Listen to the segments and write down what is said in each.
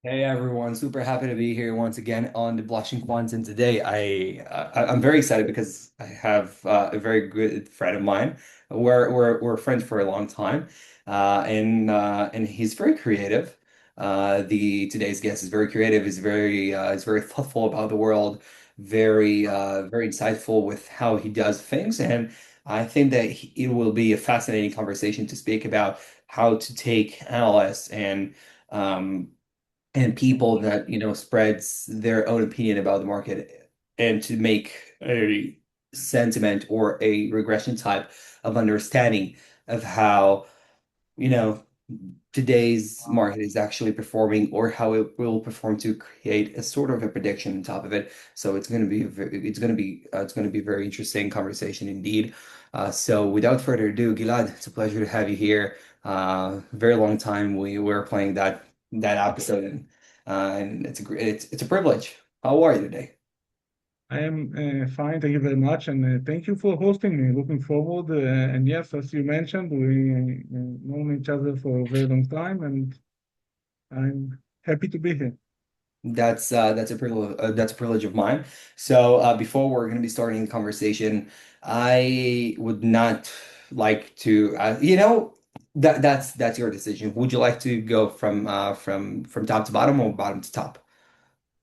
Hey everyone, super happy to be here once again on the blockchain Quants. And today I'm very excited because I have a very good friend of mine. We're friends for a long time, and he's very creative. The today's guest is very creative. Is very thoughtful about the world, very insightful with how he does things, and I think that it will be a fascinating conversation to speak about how to take analysts um, and people that spreads their own opinion about the market and to make a sentiment or a regression type of understanding of how you know today's market is actually performing or how it will perform to create a sort of a prediction on top of it. So it's going to be it's going to be a very interesting conversation indeed. So without further ado, Gilad, it's a pleasure to have you here. Very long time we were playing that episode, and it's a privilege. How are you today? I am fine, thank you very much, and thank you for hosting me. Looking forward, and yes, as you mentioned, we known each other for a very long time, and I'm happy to be here. That's a privilege. That's a privilege of mine. So before we're going to be starting the conversation, I would not like to. That's your decision. Would you like to go from top to bottom or bottom to top?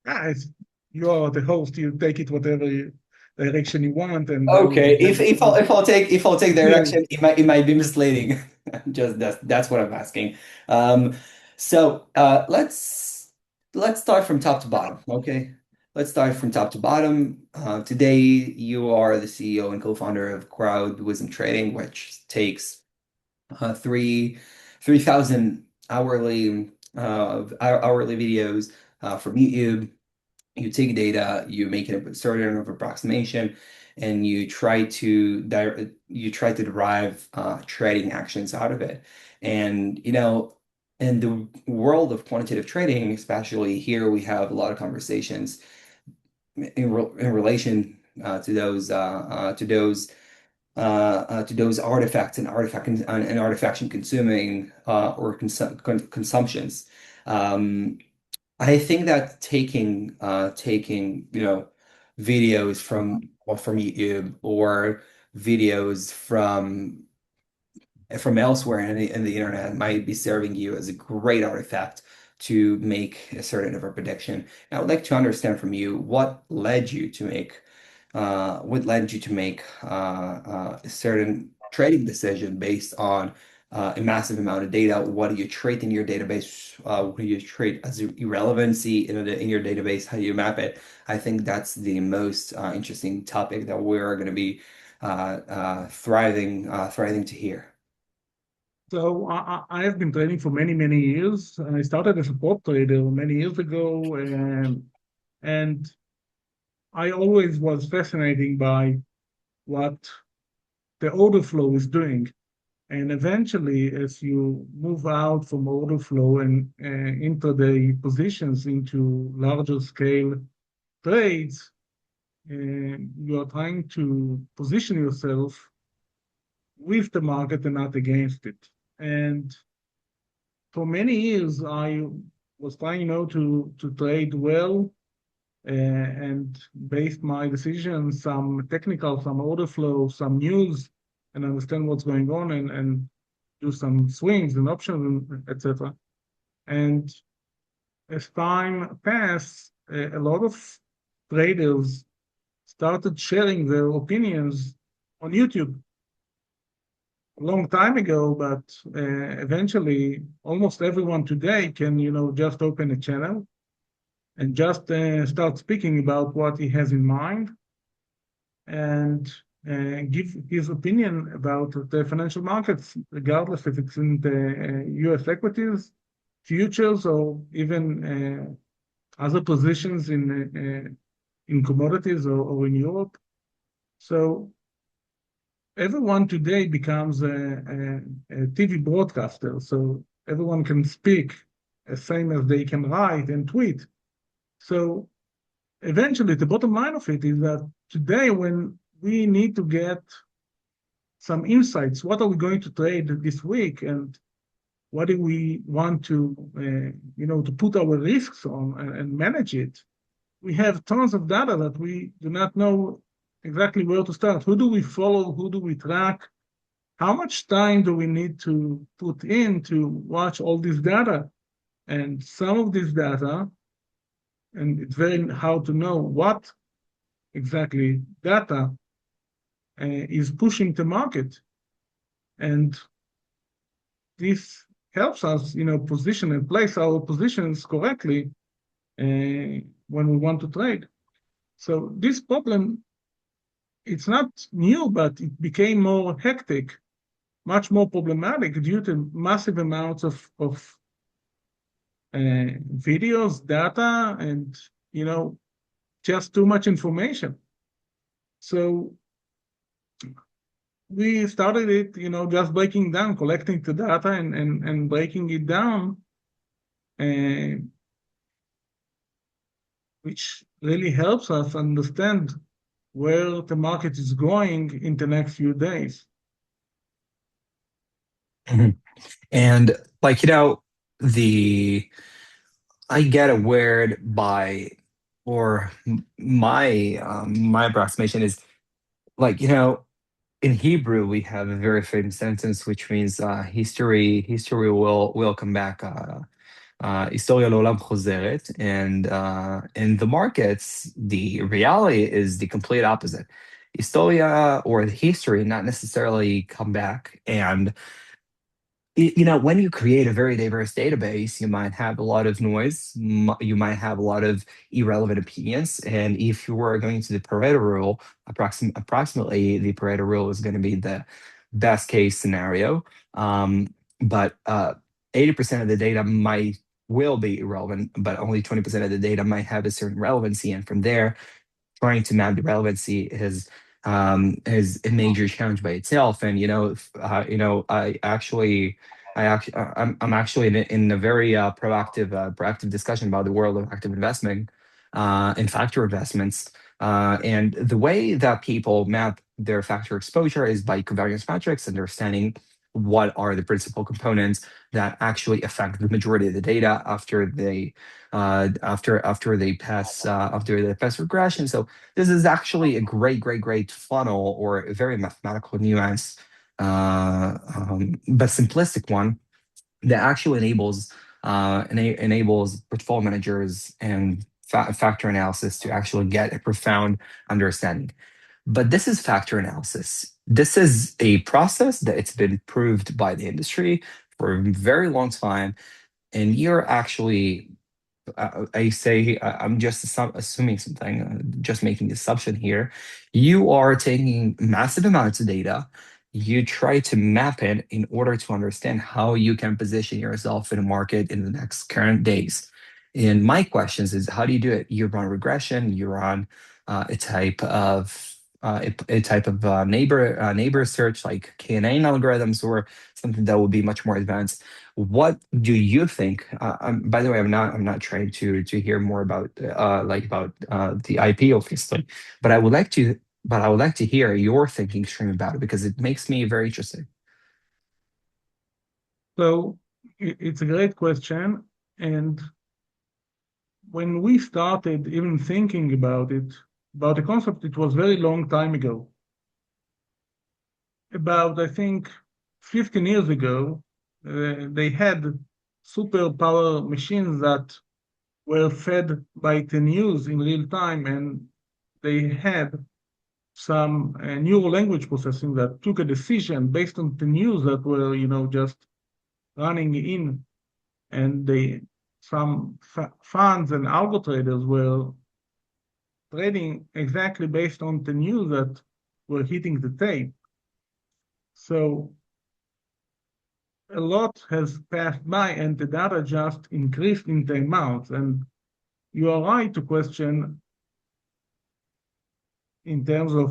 Ah, you are the host. You take it whatever direction you want, and I will Okay. be happy to. If I'll take Yeah. direction, it might be misleading. Just that's what I'm asking. Um, so let's start from top to bottom. Okay. Let's start from top to bottom. Today you are the CEO and co-founder of Crowd Wisdom Trading, which takes 3,000 hourly videos from YouTube. You take data, you make it a certain of approximation, and you try to derive trading actions out of it. And in the world of quantitative trading, especially here, we have a lot of conversations in relation to those artifacts and artifaction consuming consumptions. Um, I think that taking videos from YouTube or videos from elsewhere in the internet might be serving you as a great artifact to make a certain of a prediction. And I would like to understand from you what led you to make a certain trading decision based on a massive amount of data. What do you trade in your database? What do you trade as irrelevancy in your database? How do you map it? I think that's the most interesting topic that we're going to be thriving to hear. So I have been trading for many, many years. I started as a prop trader many years ago, and I always was fascinated by what the order flow is doing. And eventually, as you move out from order flow and intraday positions into larger scale trades, you are trying to position yourself with the market and not against it. And for many years, I was trying, to trade well and based my decisions some technical, some order flow, some news, and understand what's going on and do some swings and options, etc. And as time passed, a lot of traders started sharing their opinions on YouTube a long time ago, but eventually almost everyone today can, just open a channel and just start speaking about what he has in mind and give his opinion about the financial markets, regardless if it's in the US equities, futures, or even other positions in commodities or in Europe. So everyone today becomes a TV broadcaster. So everyone can speak as same as they can write and tweet. So eventually, the bottom line of it is that today, when we need to get some insights, what are we going to trade this week, and what do we want to, to put our risks on and manage it. We have tons of data that we do not know exactly where to start. Who do we follow? Who do we track? How much time do we need to put in to watch all this data? And some of this data, and it's very hard to know what exactly data is pushing the market. And this helps us, position and place our positions correctly when we want to trade. So this problem, it's not new, but it became more hectic, much more problematic due to massive amounts of videos, data, and just too much information. So we started it, just breaking down, collecting the data and breaking it down, uh, which really helps us understand where the market is going in the next few days. Mhm. And like, the I get a word by, or my approximation is like, in Hebrew we have a very famous sentence which means history will come back. היסטוריה לעולם חוזרת, and in the markets, the reality is the complete opposite. Historia or the history not necessarily come back, and when you create a very diverse database, you might have a lot of noise, you might have a lot of irrelevant opinions, and if you were going to the Pareto rule, approximately the Pareto rule is going to be the best case scenario. But 80% of the data might will be irrelevant, but only 20% of the data might have a certain relevancy, and from there, trying to map the relevancy is a major challenge by itself. And I'm actually in a very proactive discussion about the world of active investment and factor investments. And the way that people map their factor exposure is by covariance metrics, understanding what are the principal components that actually affect the majority of the data after they pass regression. So this is actually a great funnel, or a very mathematical nuance, but simplistic one that actually enables portfolio managers and factor analysis to actually get a profound understanding. But this is factor analysis. This is a process that it's been proved by the industry for a very long time, and you're actually I say I'm just assuming something, just making the assumption here. You are taking massive amounts of data. You try to map it in order to understand how you can position yourself in a market in the next current days. And my questions is, how do you do it? You run regression. You run a type of neighbor search like KNN algorithms, or something that would be much more advanced. What do you think? By the way, I'm not trying to hear more about the IP, obviously, but I would like to hear your thinking stream about it because it makes me very interested. So it's a great question. And when we started even thinking about the concept, it was very long time ago. About, I think, 15 years ago, they had superpower machines that were fed by the news in real time, and they had some neural language processing that took a decision based on the news that were, just running in, and some funds and algo traders were trading exactly based on the news that were hitting the tape. So a lot has passed by, and the data just increased in the amount. And you are right to question in terms of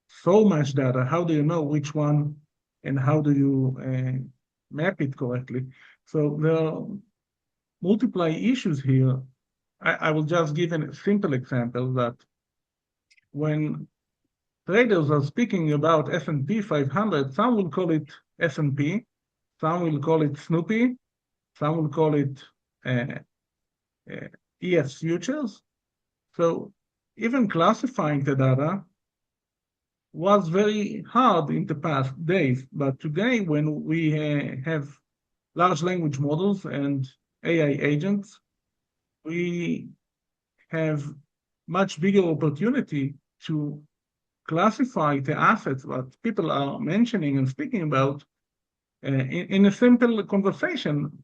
so much data, how do you know which one and how do you map it correctly? So there are multiple issues here. I will just give a simple example that when traders are speaking about S&P 500, some will call it S&P, Some will call it Snoopy. Some will call it uh, uh, ES futures. So even classifying the data was very hard in the past days. But today, when we have large language models and AI agents, we have much bigger opportunity to classify the assets that people are mentioning and speaking about in a simple conversation.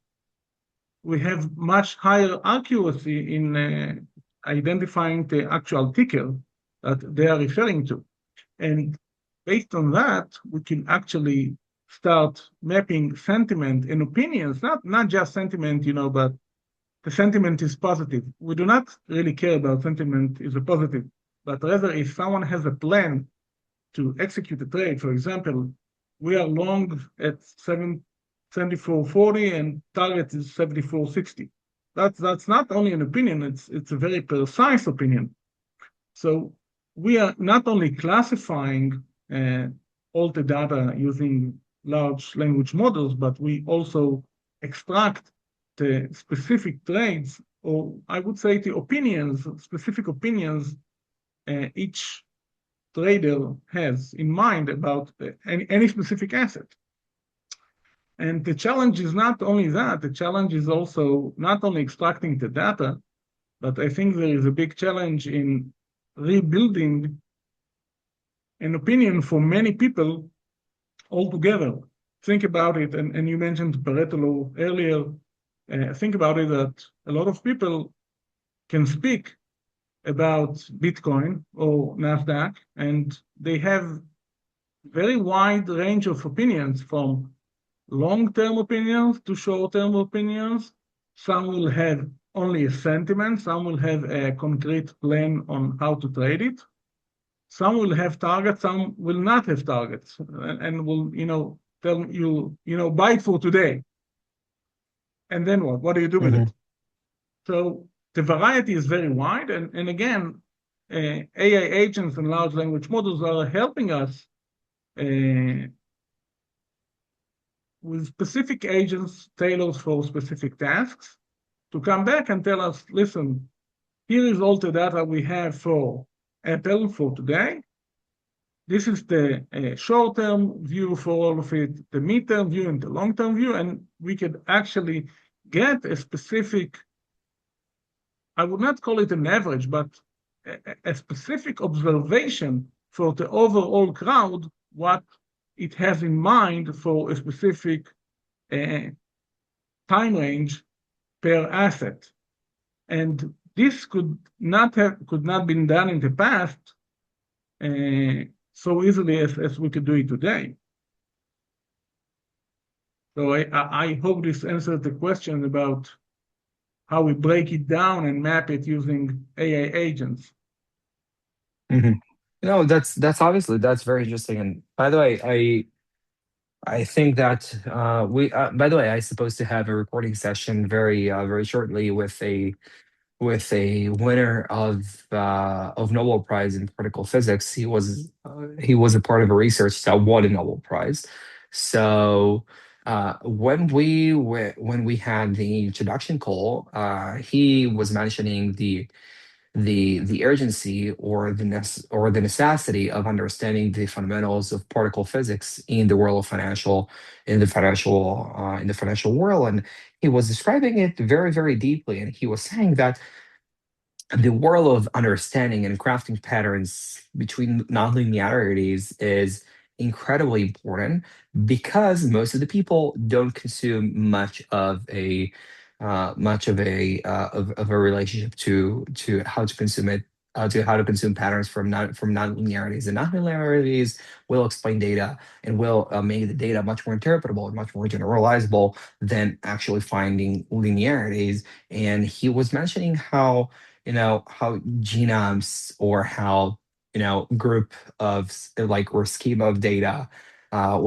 We have much higher accuracy in identifying the actual ticker that they are referring to. And based on that, we can actually start mapping sentiment and opinions, not just sentiment, but the sentiment is positive. We do not really care about sentiment is a positive, but rather if someone has a plan to execute a trade, for example, we are long at 74.40 and target is 74.60. That's not only an opinion, it's a very precise opinion. So we are not only classifying uh, all the data using large language models, but we also extract the specific trades, or I would say the opinions, specific opinions each trader has in mind about any specific asset. And the challenge is not only that, the challenge is also not only extracting the data, but I think there is a big challenge in rebuilding an opinion for many people altogether. Think about it, and you mentioned Pareto law earlier. Think about it that a lot of people can speak about Bitcoin or NASDAQ, and they have very wide range of opinions from long-term opinions to short-term opinions. Some will have only a sentiment, some will have a concrete plan on how to trade it. Some will have targets, some will not have targets, and will, tell you, buy it for today. And then what? What do you do with Hmm. it? So the variety is very wide. And again, AI agents and large language models are helping us uh, with specific agents tailored for specific tasks to come back and tell us, listen, here is all the data we have for Apple for today. This is the short-term view for all of it, the mid-term view and the long-term view, and we could actually get a specific, I would not call it an average, but a specific observation for the overall crowd, what it has in mind for a specific uh, time range per asset. And this could not been done in the past so easily as we could do it today. So I hope this answers the question about how we break it down and map it using AI agents. Hmm. No, that's obviously that's very interesting. And by the way, I think that we by the way, I supposed to have a recording session very shortly with a winner of Nobel Prize in particle physics. He was a part of a research that won a Nobel Prize. So when we had the introduction call, he was mentioning the urgency or or the necessity of understanding the fundamentals of particle physics in the world of financial in the financial world, and he was describing it very deeply, and he was saying that the world of understanding and crafting patterns between nonlinearities is incredibly important because most of the people don't consume much of a relationship to how to consume it to how to consume patterns from nonlinearities, and nonlinearities will explain data and will make the data much more interpretable and much more generalizable than actually finding linearities. And he was mentioning how genomes or how group of like or schema of data can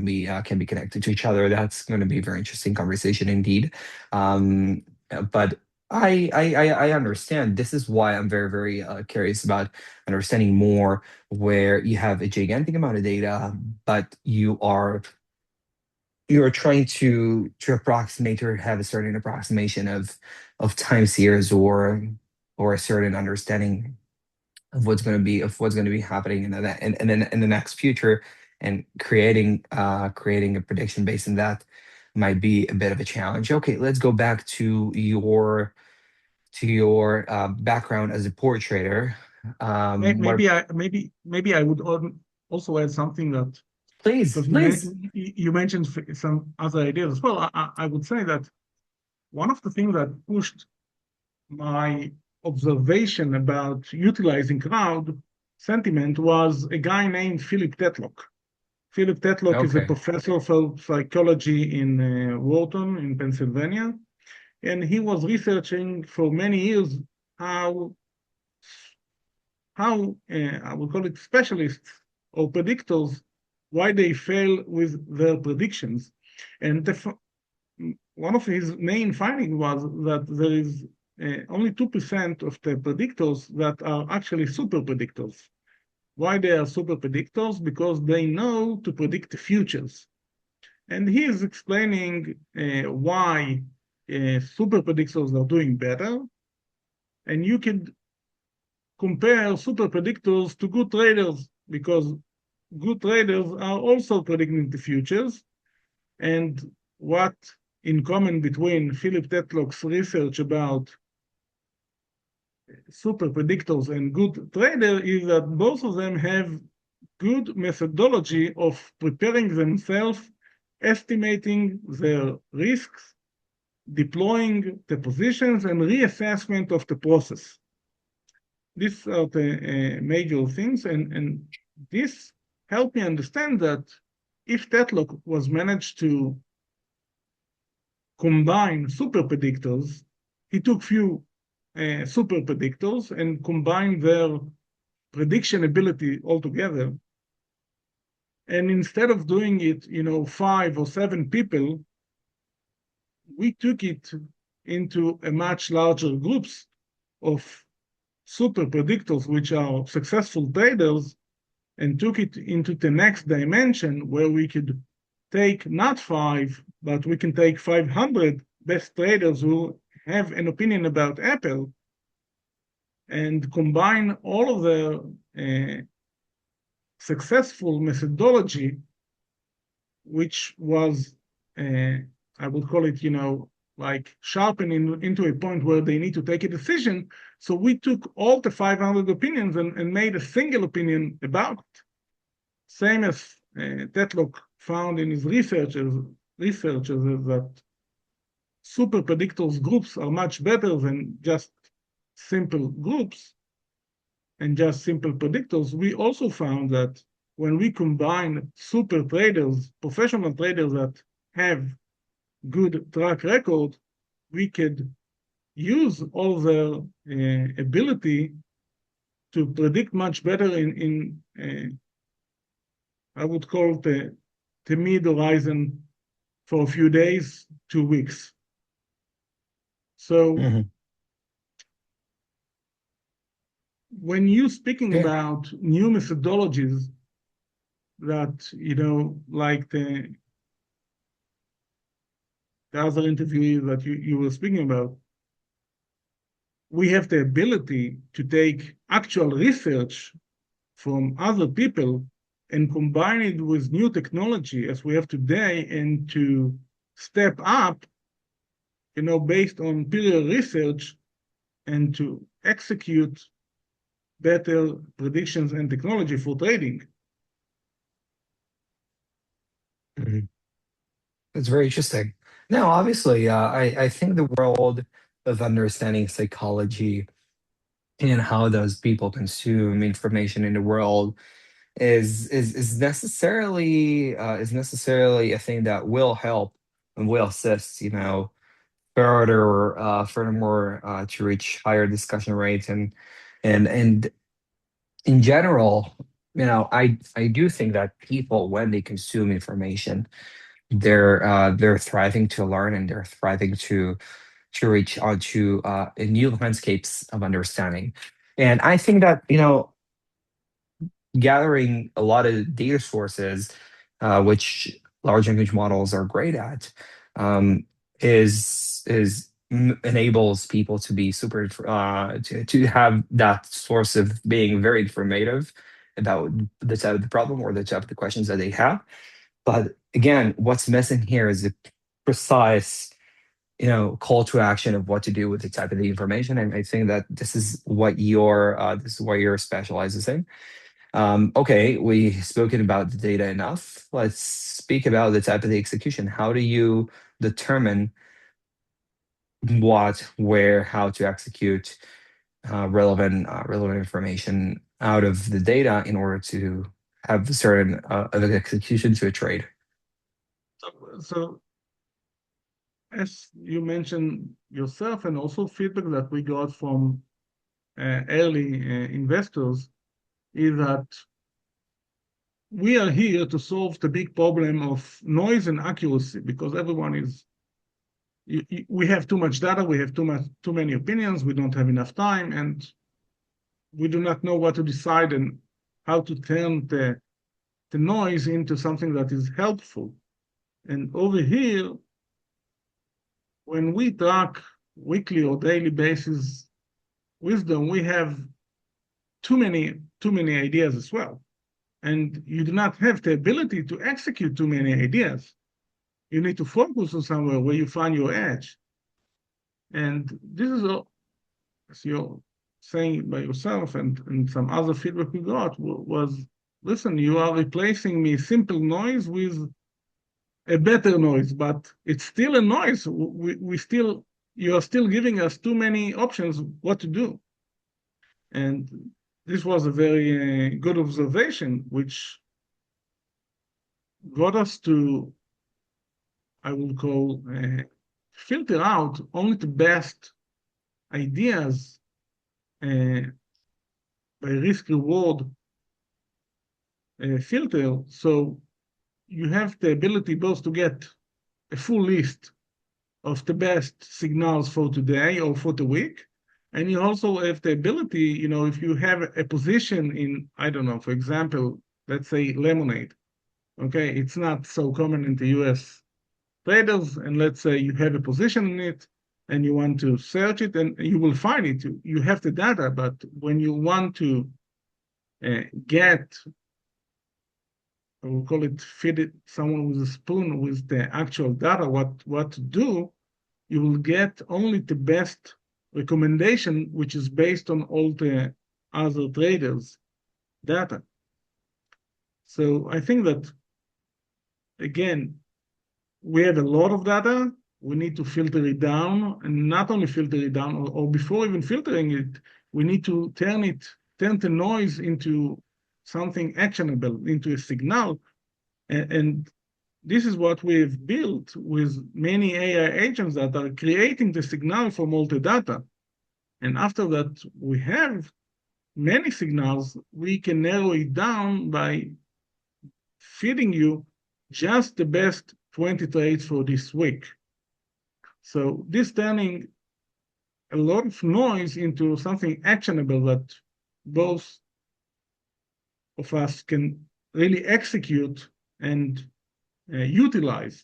be connected to each other. That's going to be a very interesting conversation indeed. But I understand. This is why I'm very curious about understanding more where you have a gigantic amount of data, but you are you're trying to approximate or have a certain approximation of time series or a certain understanding of what's going to be happening in the next future, and creating a prediction based on that might be a bit of a challenge. Okay, let's go back to your background as a port trader. What Maybe I would also add something that Please, because please. you mentioned some other ideas as well. I would say that one of the things that pushed my observation about utilizing crowd sentiment was a guy named Philip Tetlock. Philip Tetlock is a Okay. professor of psychology in Wharton in Pennsylvania, and he was researching for many years how I would call it specialists or predictors, why they fail with their predictions. And one of his main findings was that there is only 2% of the predictors that are actually super predictors. Why they are super predictors? Because they know to predict the futures. And he is explaining why super predictors are doing better. And you can compare super predictors to good traders because good traders are also predicting the futures. And what in common between Philip Tetlock's research about super predictors and good trader is that both of them have good methodology of preparing themselves, estimating their risks, deploying the positions, and reassessment of the process. These are the major things, and this helped me understand that if Tetlock was managed to combine super predictors, he took few super predictors and combined their prediction ability altogether. And instead of doing it, 5 or 7 people, we took it into a much larger groups of super predictors, which are successful traders, and took it into the next dimension where we could take not five, but we can take 500 best traders who have an opinion about Apple and combine all of their successful methodology, which was, uh, I would call it, like sharpening into a point where they need to take a decision. So we took all the 500 opinions and made a single opinion about it. Same as Tetlock found in his researchers is that super predictors groups are much better than just simple groups and just simple predictors. We also found that when we combine super traders, professional traders that have good track record, we could use all their ability to predict much better in I would call it the mid horizon for a few days, 2 weeks. So Mhm. when you speaking Yeah. about new methodologies that, like the other interview that you were speaking about, we have the ability to take actual research from other people and combine it with new technology as we have today and to step up, based on peer research and to execute better predictions and technology for trading. Mhm. It's very interesting. Now, obviously, I think the world of understanding psychology and how those people consume information in the world is necessarily a thing that will help and will assist, furthermore, to reach higher discussion rates and in general, I do think that people, when they consume information, they're thriving to learn, and they're thriving to reach onto new landscapes of understanding. And I think that, gathering a lot of data sources, which large language models are great at, um, enables people to be super to have that source of being very informative about the type of the problem or the type of the questions that they have. But again, what's missing here is a precise, call to action of what to do with the type of the information. And I think that this is what you're specializes in. Okay, we've spoken about the data enough. Let's speak about the type of the execution. How do you determine what, where, how to execute relevant information out of the data in order to have a certain of execution to a trade? So as you mentioned yourself, and also feedback that we got from early investors, is that we are here to solve the big problem of noise and accuracy because everyone is we have too much data, we have too many opinions, we don't have enough time, and we do not know what to decide and how to turn the noise into something that is helpful. And over here, when we track weekly or daily basis wisdom, we have too many ideas as well. And you do not have the ability to execute too many ideas. You need to focus on somewhere where you find your edge. And this is all, as you're saying by yourself and some other feedback we got was, listen, you are replacing me simple noise with a better noise, but it's still a noise. You are still giving us too many options what to do. And this was a very good observation, which got us to, I would call, filter out only the best ideas uh, by risk reward filter. So you have the ability both to get a full list of the best signals for today or for the week. And you also have the ability, if you have a position in, I don't know, for example, let's say lemonade. Okay, it's not so common in the US traders, and let's say you have a position in it and you want to search it, and you will find it. You have the data, but when you want to get, I will call it, feed it someone with a spoon with the actual data, what to do, you will get only the best recommendation, which is based on all the other traders' data. So I think that, again, we have a lot of data. We need to filter it down, and not only filter it down, or before even filtering it, we need to turn the noise into something actionable, into a signal. And this is what we've built with many AI agents that are creating the signal from all the data. And after that, we have many signals. We can narrow it down by feeding you just the best 20 trades for this week. So this turning a lot of noise into something actionable that both of us can really execute and utilize.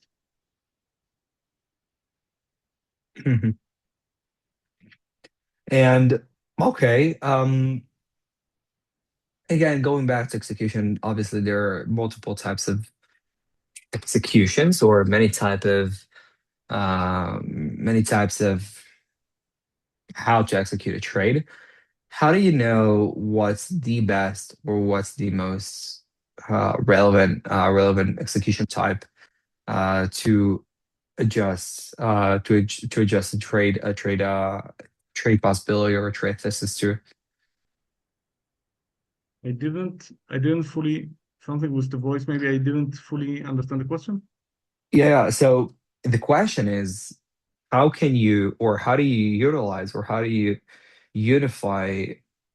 Mhm. And okay, again, going back to execution, obviously there are multiple types of executions or many types of how to execute a trade. How do you know what's the best or what's the most relevant execution type to adjust a trade possibility or a trade thesis to? I didn't fully, something with the voice, maybe I didn't fully understand the question. Yeah, so the question is, how can you, or how do you utilize, or how do you unify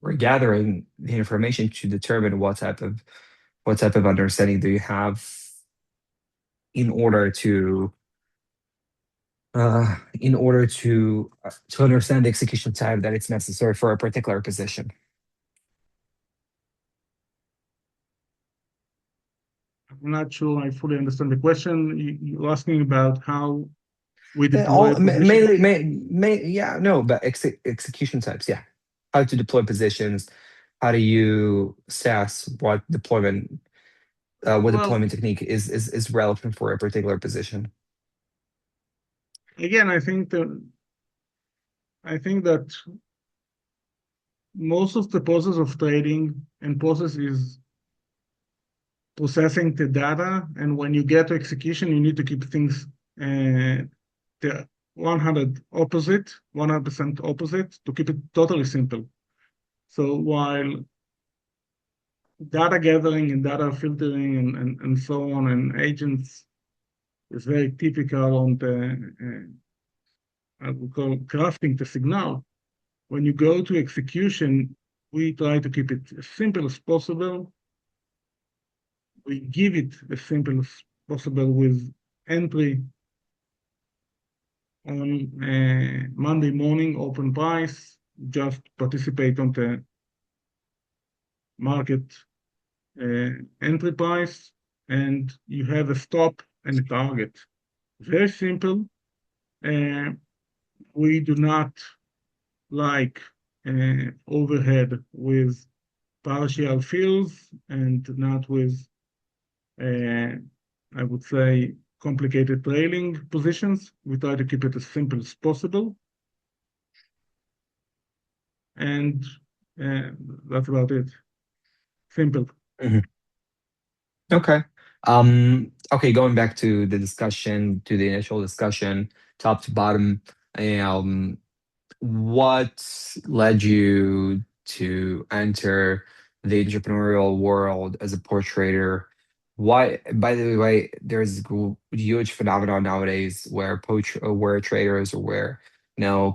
or gathering the information to determine what type of understanding do you have in order to to understand the execution type that it's necessary for a particular position? I'm not sure I fully understand the question. You're asking about how we Yeah, deploy position. yeah, no, but execution types, yeah. How to deploy positions, how do you assess what Well, deployment technique is relevant for a particular position? again, I think that most of the process of trading and process is processing the data, and when you get to execution, you need to keep things the 100% opposite to keep it totally simple. So while data gathering and data filtering and so on and agents is very typical on the I would call crafting the signal. When you go to execution, we try to keep it as simple as possible. We give it as simple as possible with entry on Monday morning open price, just participate on the market uh, entry price, and you have a stop and a target. Very simple. Uh, we do not like overhead with partial fills and not with, uh, I would say, complicated trailing positions. We try to keep it as simple as possible. And uh, that's about it. Simple. Mhm. Okay. Okay, going back to the discussion, to the initial discussion, top to bottom, um, what led you to enter the entrepreneurial world as a port trader? Why, by the way, there's huge phenomenon nowadays where traders or where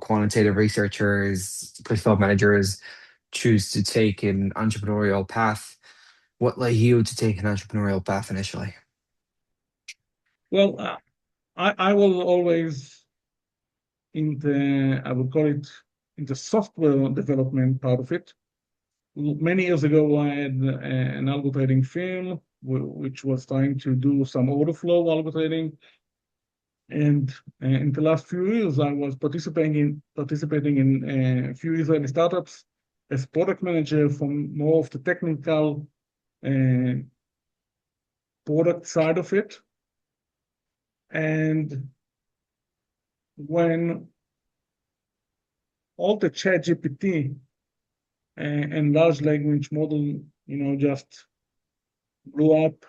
quantitative researchers, portfolio managers choose to take an entrepreneurial path. What led you to take an entrepreneurial path initially? Well, I will always in the, I would call it, in the software development part of it. Many years ago, I had an algo trading firm which was trying to do some order flow algo trading. And in the last few years, I was participating in a few Israeli startups as product manager from more of the technical uh, product side of it. And when all the ChatGPT and large language model, just blew up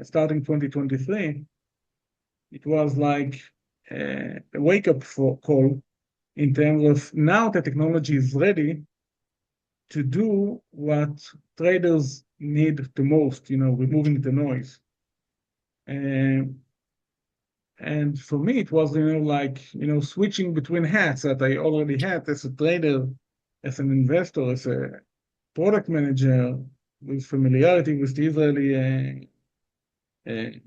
starting 2023, it was like a wake-up call in terms of now the technology is ready to do what traders need the most, removing the noise. And and for me, it was, like, switching between hats that I already had as a trader, as an investor, as a product manager, with familiarity with the Israeli uh,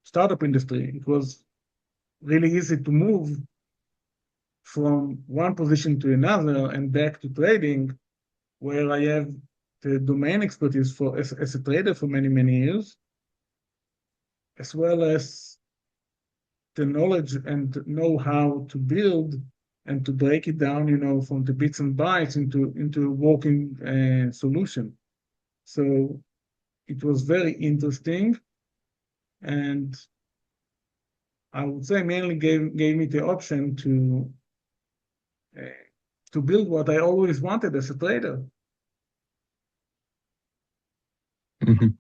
startup industry. It was really easy to move from one position to another and back to trading, where I have the domain expertise for as a trader for many, many years, as well as the knowledge and know-how to build and to break it down, from the bits and bytes into a working solution. So it was very interesting, and I would say mainly gave me the option uh, to build what I always wanted as a trader. Mhm.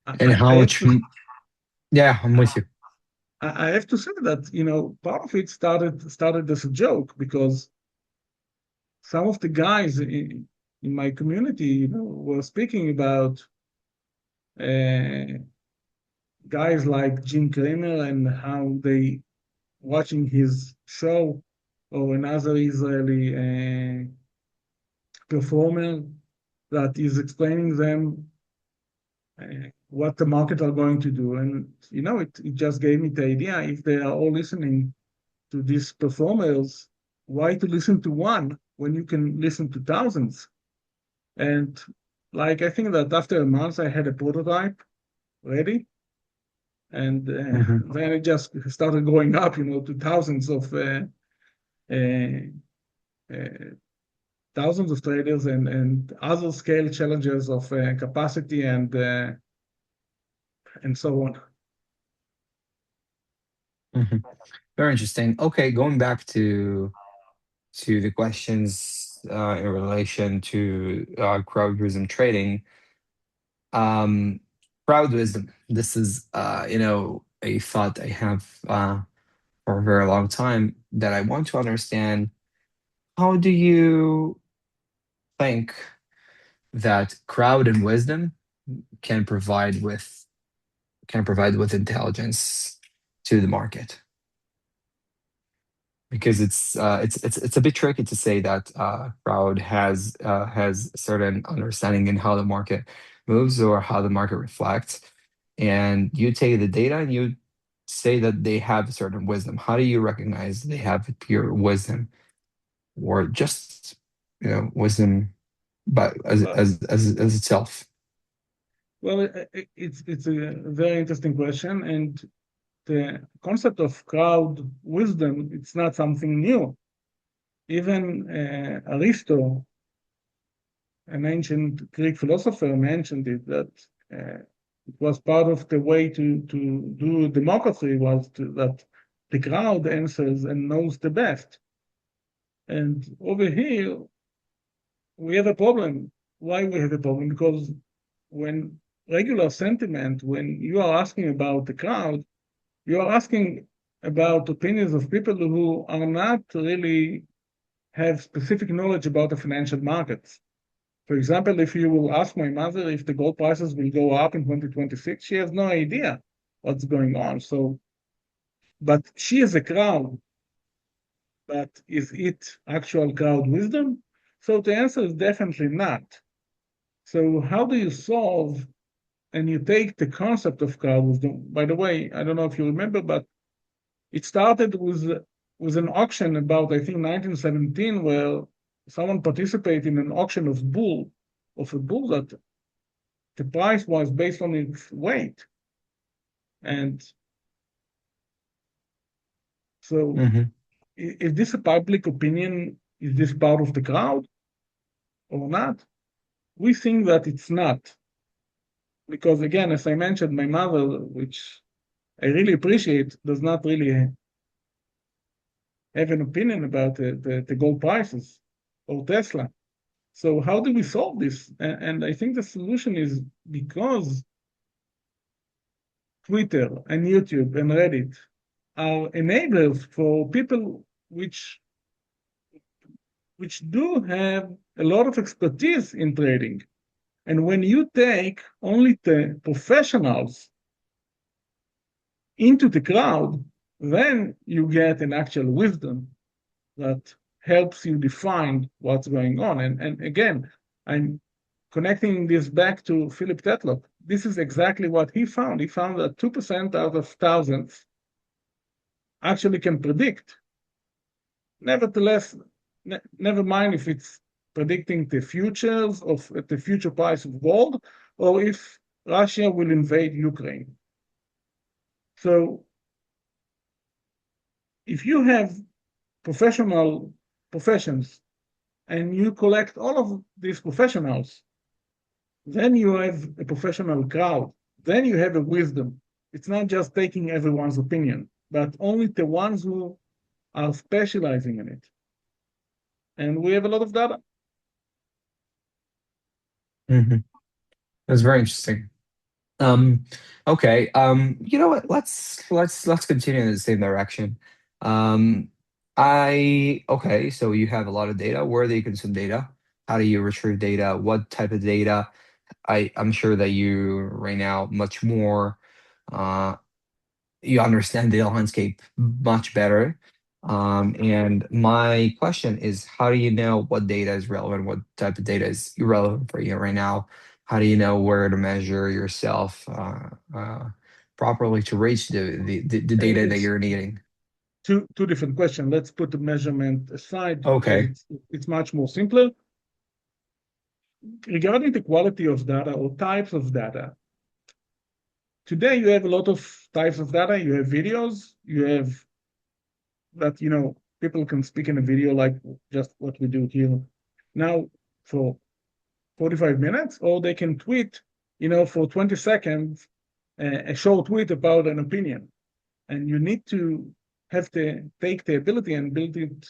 I, And I I how have much? to Yeah, I'm with you. I have to say that part of it started as a joke because some of the guys in my community, were speaking about uh, guys like Jim Cramer and how they watching his show, or another Israeli performer that is explaining them what the market are going to do. And it just gave me the idea, if they are all listening to these performers, why to listen to one when you can listen to thousands? And like, I think that after a month, I had a prototype ready. And Hmm. then it just started going up, to uh, uh, thousands of traders and other scale challenges of capacity and so on. Hmm. Very interesting. Okay, going back to the questions in relation to crowd-driven trading. Um, Crowd wisdom. This is, a thought I have for a very long time that I want to understand. How do you think that crowd and wisdom can provide with intelligence to the market? Because it's a bit tricky to say that crowd has certain understanding in how the market moves or how the market reflects, and you take the data and you say that they have a certain wisdom. How do you recognize they have pure wisdom or just wisdom, but as itself? Well, it's a very interesting question, and the concept of crowd wisdom, it's not something new. Even Aristo, an ancient Greek philosopher, mentioned it that it was part of the way to do democracy was that the crowd answers and knows the best. And over here, we have a problem. Why we have a problem? Because when regular sentiment, when you are asking about the crowd, you are asking about opinions of people who are not really have specific knowledge about the financial markets. For example, if you will ask my mother if the gold prices will go up in 2026, she has no idea what's going on. So, but she is a crowd, but is it actual crowd wisdom? So the answer is definitely not. So how do you solve and you take the concept of crowd wisdom? By the way, I don't know if you remember, but it started with an auction about, I think, 1917, where someone participated in an auction of a bull that the price was based on its weight. And so, Hmm. is this a public opinion? Is this part of the crowd or not? We think that it's not. Because, again, as I mentioned, my mother, which I really appreciate, does not really have an opinion about the gold prices or Tesla. So, how do we solve this? And I think the solution is because Twitter and YouTube and Reddit are enablers for people which do have a lot of expertise in trading. And when you take only the professionals into the crowd, then you get an actual wisdom that helps you define what's going on. And again, I'm connecting this back to Philip Tetlock. This is exactly what he found. He found that 2% out of thousands actually can predict. Nevertheless, never mind if it's predicting the futures of the future price of gold or if Russia will invade Ukraine. So if you have professional professions and you collect all of these professionals, then you have a professional crowd. Then you have a wisdom. It's not just taking everyone's opinion, but only the ones who are specializing in it. And we have a lot of data. Hmm. That's very interesting. Um, okay. You know what? Let's continue in the same direction. Um, okay, so you have a lot of data. Where do you consume data? How do you retrieve data? What type of data? I'm sure that you right now much more uh you understand the landscape much better. And my question is, how do you know what data is relevant, what type of data is irrelevant for you right now? How do you know where to measure yourself properly to reach the data that It's you're needing? two different questions. Let's put the measurement aside because Okay. it's much more simpler. Regarding the quality of data or types of data, today you have a lot of types of data. You have videos, you have that, people can speak in a video like just what we do here now for 45 minutes, or they can tweet, for 20 seconds, a short tweet about an opinion. And you need to have to take the ability and build it,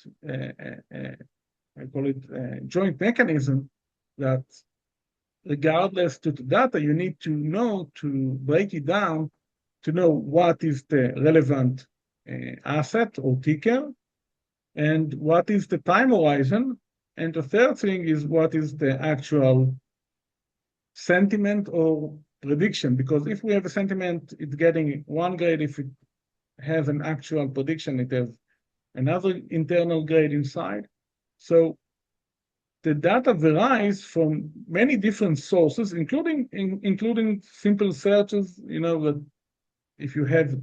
I call it a joint mechanism that regardless to the data, you need to know to break it down to know what is the relevant asset or ticker and what is the time horizon. And the third thing is what is the actual sentiment or prediction. Because if we have a sentiment, it's getting one grade. If it has an actual prediction, it has another internal grade inside. So the data varies from many different sources, including simple searches. That if you have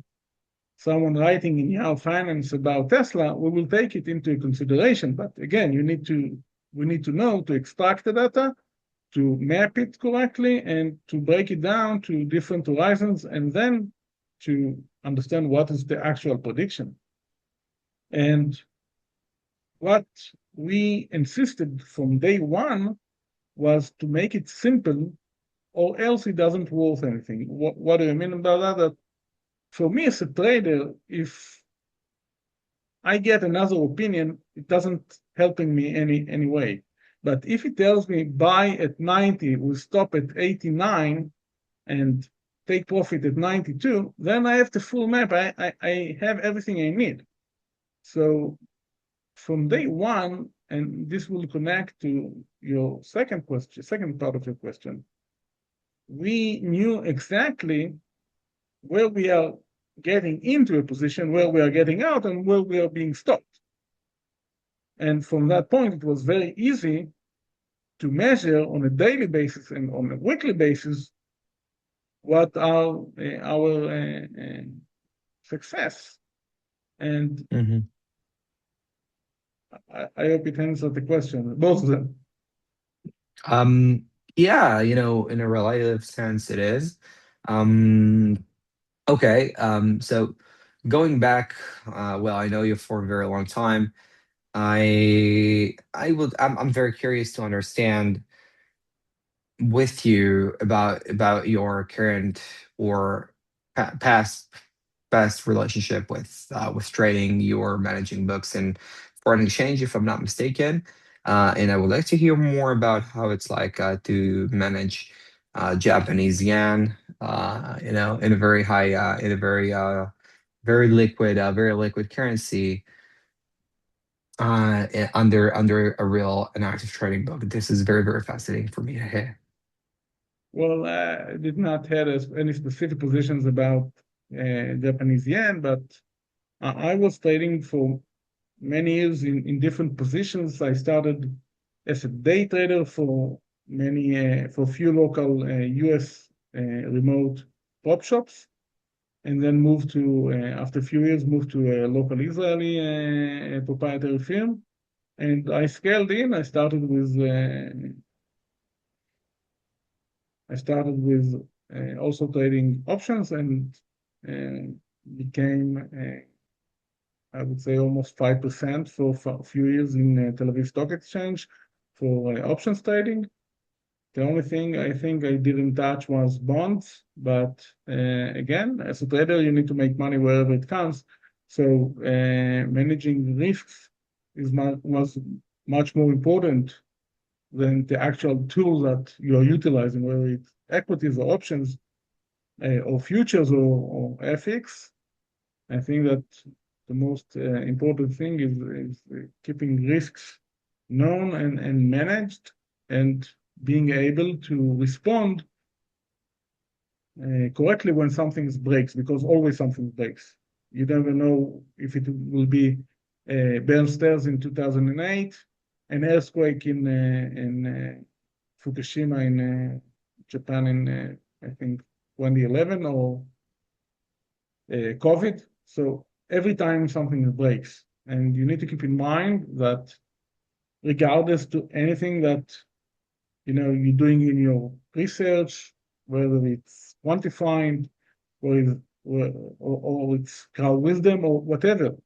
someone writing in Yahoo Finance about Tesla, we will take it into consideration. But again, we need to know to extract the data, to map it correctly, and to break it down to different horizons, and then to understand what is the actual prediction. And what we insisted from day one was to make it simple, or else it doesn't worth anything. What do I mean about that? That for me as a trader, if I get another opinion, it doesn't helping me any way. But if it tells me buy at 90, we stop at 89, and take profit at 92, then I have the full map. I have everything I need. So from day one, and this will connect to your second part of your question, we knew exactly where we are getting into a position, where we are getting out, and where we are being stopped. And from that point, it was very easy to measure on a daily basis and on a weekly basis what are our success. And Hmm. I hope it answers the question, both of them. Um, yeah, in a relative sense, it is. Um, okay, so going back, well, I know you for a very long time. I'm very curious to understand with you about your current or past relationship with trading. You're managing books and foreign exchange, if I'm not mistaken. And I would like to hear more about how it's like to manage Japanese yen, in a very high, in a very liquid currency, under a real and active trading book. This is very, very fascinating for me to hear. Well, I did not have any specific positions about Japanese yen, but I was trading for many years in different positions. I started as a day trader for a few local US remote prop shops, and then moved to, after a few years, moved to a local Israeli proprietary firm. And I scaled in. I started with also trading options, and uh, became, I would say, almost 5% for a few years in Tel Aviv Stock Exchange for options trading. The only thing I think I didn't touch was bonds, but again, as a trader, you need to make money wherever it comes. So managing risks was much more important than the actual tool that you are utilizing, whether it's equities or options or futures or FX. I think that the most important thing is keeping risks known and managed, and being able to respond correctly when something breaks, because always something breaks. You never know if it will be Bear Stearns in 2008, an earthquake in Fukushima in Japan in, I think, 2011, or COVID. So every time something breaks, and you need to keep in mind that regardless to anything that you're doing in your research, whether it's quantifying or, is, or it's crowd wisdom or whatever.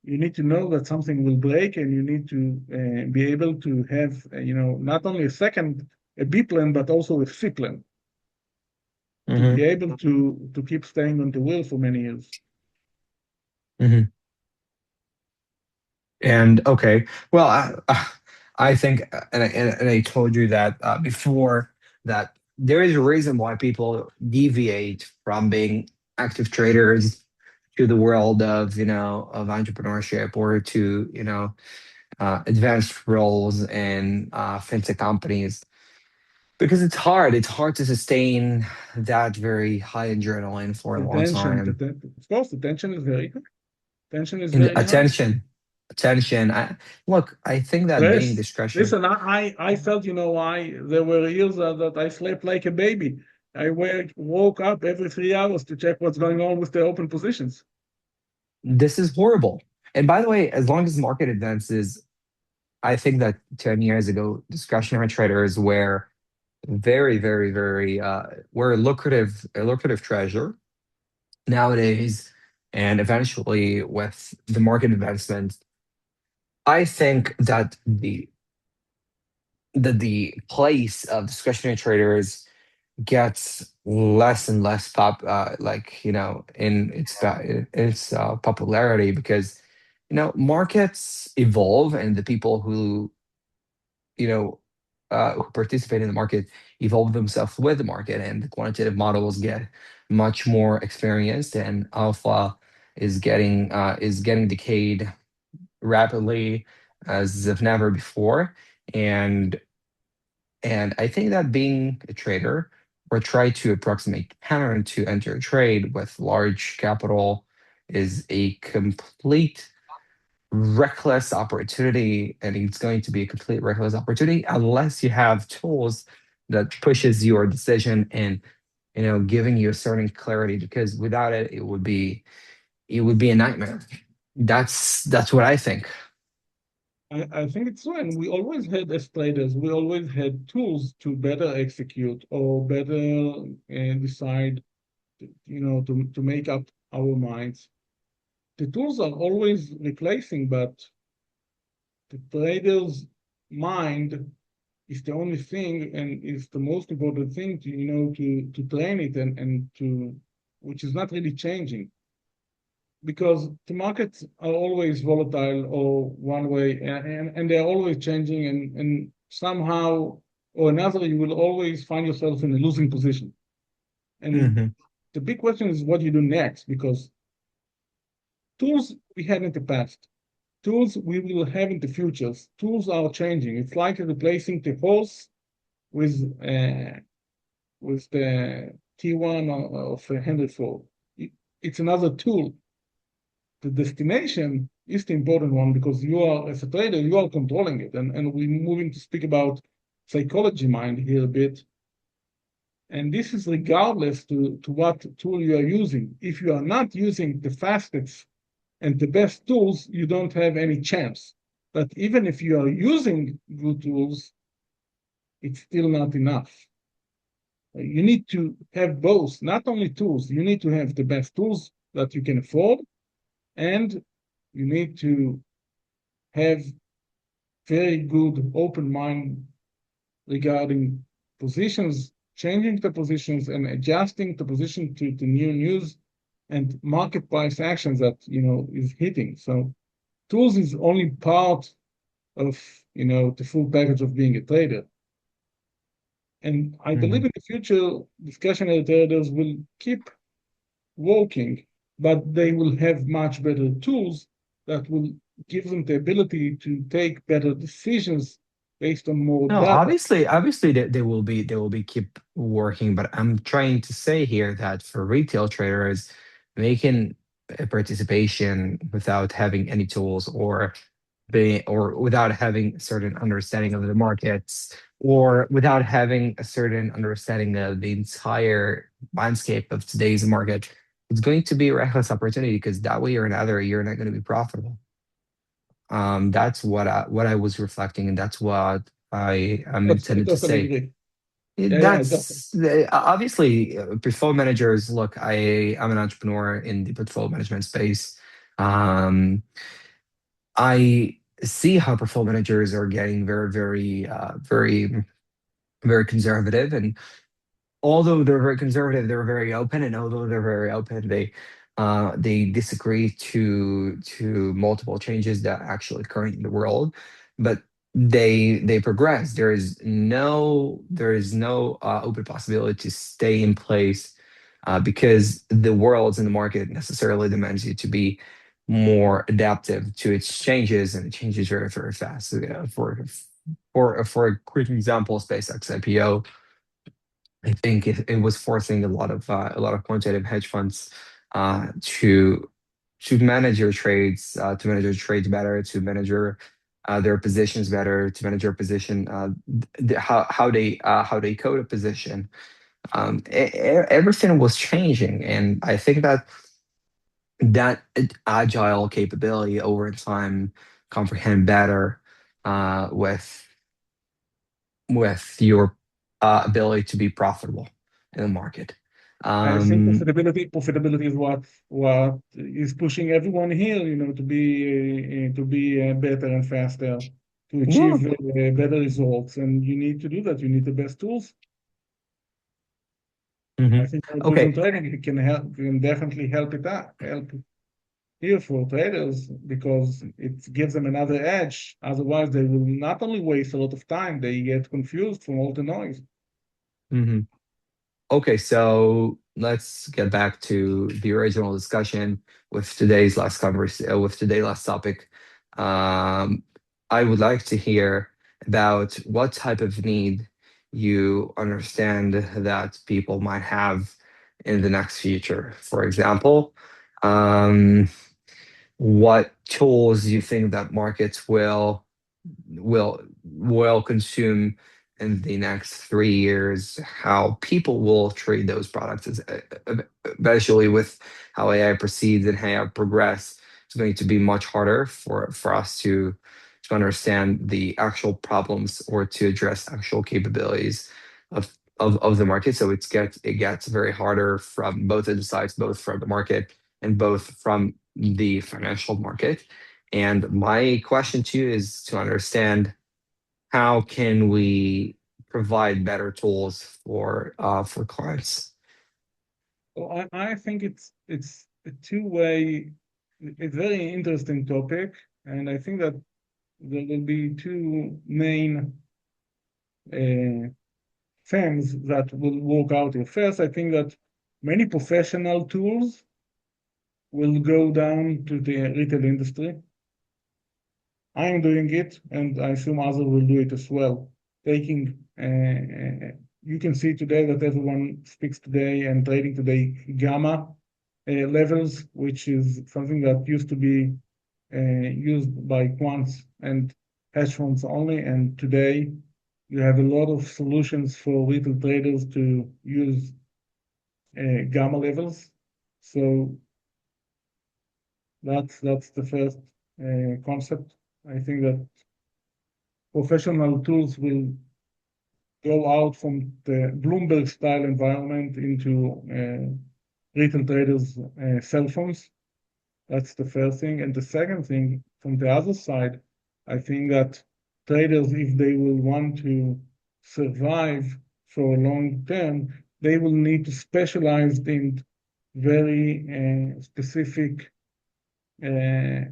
You need to know that something will break, and you need to be able to have, not only a B plan, but also a C plan to be Hmm. able to keep staying on the wheel for many years. Hmm. And okay, well, I think, and I told you that before, that there is a reason why people deviate from being active traders to the world of, of entrepreneurship, or to, advanced roles in fintech companies, because it's hard. It's hard to sustain that very high adrenaline for a The long tension, time. of course, the tension is very high. Tension is And very high. attention. Look, I think that being Stress. discretion. Listen, I felt, there were years that I slept like a baby. Woke up every 3 hours to check what's going on with the open positions. This is horrible. And by the way, as long as the market advances, I think that 10 years ago, discretionary traders were very, very, very were a lucrative treasure. Nowadays, and eventually with the market advancement, I think that the place of discretionary traders gets less and less in its popularity, because markets evolve, and the people you know who participate in the market evolve themselves with the market, and the quantitative models get much more experienced, and alpha is getting decayed rapidly as if never before. And and I think that being a trader, or try to approximate pattern to enter a trade with large capital, is a complete reckless opportunity, and it's going to be a complete reckless opportunity unless you have tools that pushes your decision, and giving you a certain clarity, because without it, it would be a nightmare. That's what I think. I think it's so, and we always had, as traders, we always had tools to better execute or better decide, to make up our minds. The tools are always replacing, but the trader's mind is the only thing, and is the most important thing to train it, and to which is not really changing, because the markets are always volatile or one way, and they're always changing, and somehow or another you will always find yourself in a losing position. And Hmm. the big question is what you do next, because tools we had in the past, tools we will have in the futures, tools are changing. It's like replacing the horse with the T1 of Henry Ford. It's another tool. The destination is the important one, because you are, as a trader, you are controlling it. And we're moving to speak about psychology mind here a bit. And this is regardless to what tool you are using. If you are not using the fastest and the best tools, you don't have any chance. But even if you are using good tools, it's still not enough. You need to have both, not only tools, you need to have the best tools that you can afford, and you need to have very good open mind regarding positions, changing the positions and adjusting the position to new news and market price actions that is hitting. So tools is only part of the full package of being a trader. And I believe Hmm. in the future, discretionary traders will keep working, but they will have much better tools that will give them the ability to take better decisions based on more No, data. obviously they will be keep working, but I'm trying to say here that for retail traders, making a participation without having any tools, or without having a certain understanding of the markets, or without having a certain understanding of the entire landscape of today's market, it's going to be a reckless opportunity, because that way or another, you're not going to be profitable. That's what I was reflecting, and that's what I am I intended to totally say. agree. Yeah, go. That's obviously portfolio managers. Look, I'm an entrepreneur in the portfolio management space. Um, I see how portfolio managers are getting very conservative, and although they're very conservative, they're very open, and although they're very open, they disagree to multiple changes that actually occur in the world, but they progress. There is no open possibility to stay in place because the world and the market necessarily demands you to be more adaptive to its changes, and it changes very fast. So, yeah, for a quick example, SpaceX IPO. I think it was forcing a lot of quantitative hedge funds to manage their trades, to manage their trades better, to manage their positions better, to manage their position, how they code a position. Everything was changing, and I think that agile capability over time comprehend better with your ability to be profitable in the market. I think Um, profitability is what is pushing everyone here, to be better and faster, to yeah. achieve better results. And you need to do that. You need the best tools. I Mhm. think our tools and Okay. trading can definitely help here for traders because it gives them another edge. Otherwise, they will not only waste a lot of time, they get confused from all the noise. Mhm. Okay, so let's get back to the original discussion with today's last topic. Um, I would like to hear about what type of need you understand that people might have in the next future. For example, um, what tools you think that markets will consume in the next 3 years, how people will trade those products, eventually with how AI proceeds and how AI progress, it's going to be much harder for us to understand the actual problems or to address actual capabilities of the market. So it gets very harder from both of the sides, both from the market and both from the financial market. And my question to you is to understand how can we provide better tools for clients? So I think it's a two-way, it's very interesting topic, and I think that there will be two main uh, themes that will work out here. First, I think that many professional tools will go down to the retail industry. I am doing it, and I assume others will do it as well. You can see today that everyone speaks today and trading today gamma levels, which is something that used to be used by quants and hedge funds only. And today, you have a lot of solutions for retail traders to use gamma levels. So that's the first concept. I think that professional tools will go out from the Bloomberg style environment into retail traders' cell phones. That's the first thing. And the second thing, from the other side, I think that traders, if they will want to survive for a long term, they will need to specialize in very specific uh,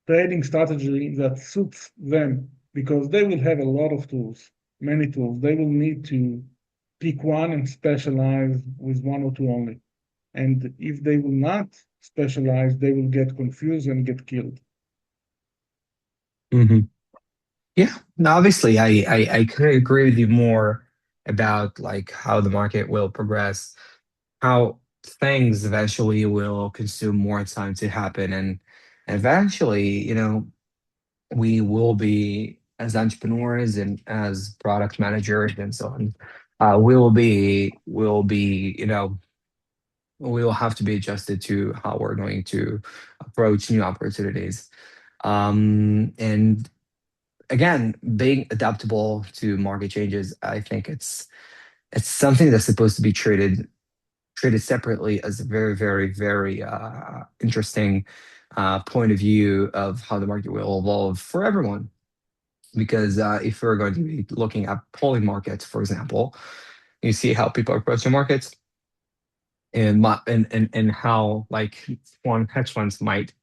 trading strategy that suits them because they will have a lot of tools, many tools. They will need to pick one and specialize with one or two only. And if they will not specialize, they will get confused and get killed. Mhm. Yeah, no, obviously, I could agree with you more about like how the market will progress, how things eventually will consume more time to happen, and eventually, we will be as entrepreneurs and as product managers and so on. We will have to be adjusted to how we're going to approach new opportunities. And again, being adaptable to market changes, I think it's something that's supposed to be treated separately as a very, very, very interesting point of view of how the market will evolve for everyone. Because if we're going to be looking at polling markets, for example, you see how people approach the markets and how like one hedge funds might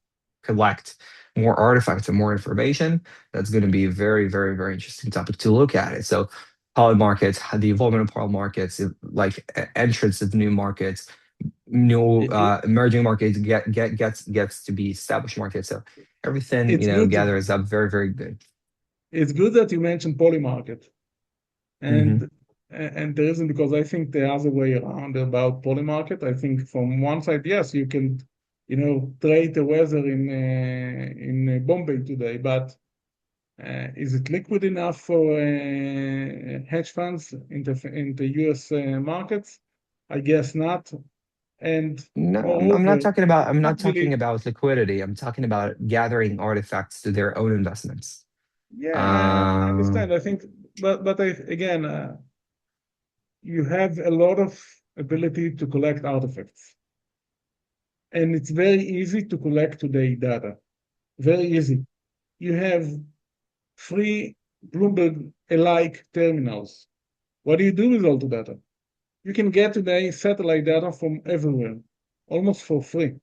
collect more artifacts and more information. That's going to be a very, very, very interesting topic to look at it. So poly markets, how the involvement of poly markets, like entrance of new markets, new It's good. emerging markets gets to be established markets. So everything, It's good. gathers up very, very good. It's good that you mentioned poly market. Hmm. And the reason because I think the other way around about poly market, I think from one side, yes, you can, trade the weather in Bombay today, but is it liquid enough for hedge funds in the U.S. Markets? I guess not. And No, I'm not moreover, talking about. I'm not not talking really. about liquidity. I'm talking about gathering artifacts to their own investments. Yeah, I Uh, understand. I think, but again, you have a lot of ability to collect artifacts. And it's very easy to collect today data. Very easy. You have free Bloomberg alike terminals. What do you do with all the data? You can get today satellite data from everywhere, almost for free.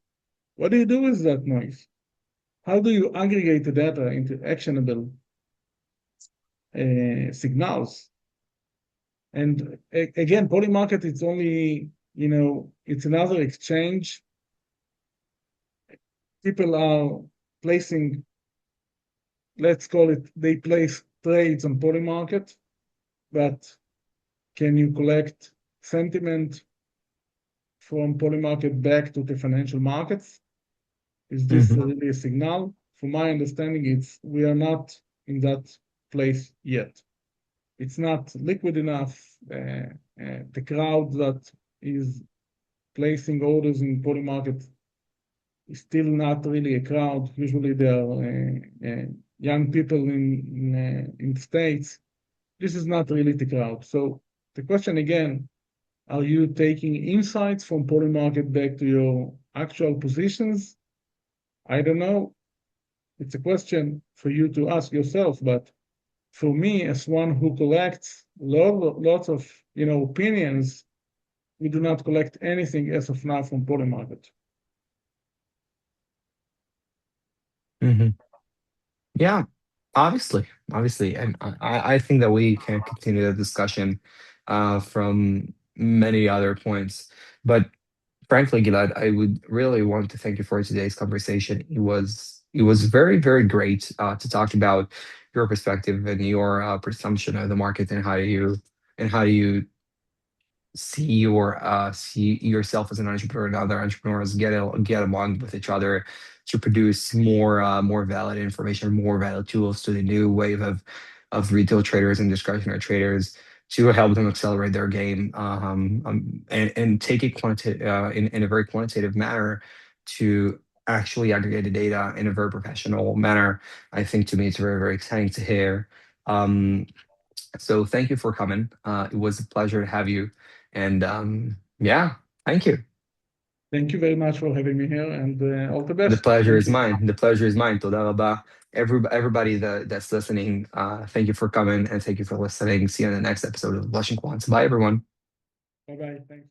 What do you do with that noise? How do you aggregate the data into actionable signals? And again, Polymarket, it's only, it's another exchange. People are placing, let's call it, they place trades on Polymarket, but can you collect sentiment from Polymarket back to the financial markets? Is this mhm, really a signal? From my understanding, we are not in that place yet. It's not liquid enough. The crowd that is placing orders in Polymarket is still not really a crowd. Usually, they are young people in the States. This is not really the crowd. So the question again, are you taking insights from Polymarket back to your actual positions? I don't know. It's a question for you to ask yourself. But for me, as one who collects lots of opinions, we do not collect anything as of now from Polymarket. mhm. Yeah, obviously, and I think that we can continue the discussion from many other points. But frankly, Gilad, I would really want to thank you for today's conversation. It was very, very great to talk about your perspective and your presumption of the market and how you see yourself as an entrepreneur and other entrepreneurs get along with each other to produce more valid information, more valid tools to the new wave of retail traders and discretionary traders to help them accelerate their game and take it in a very quantitative manner to actually aggregate the data in a very professional manner. I think to me it's very, very exciting to hear. Um, so thank you for coming. It was a pleasure to have you. And yeah, thank you. Thank you very much for having me here, and all the The best. pleasure Thank is you. mine. The pleasure is mine. Toda raba. Everybody that's listening, thank you for coming and thank you for listening. See you on the next episode of Blushing Quants. Bye, everyone. Bye bye. Thanks.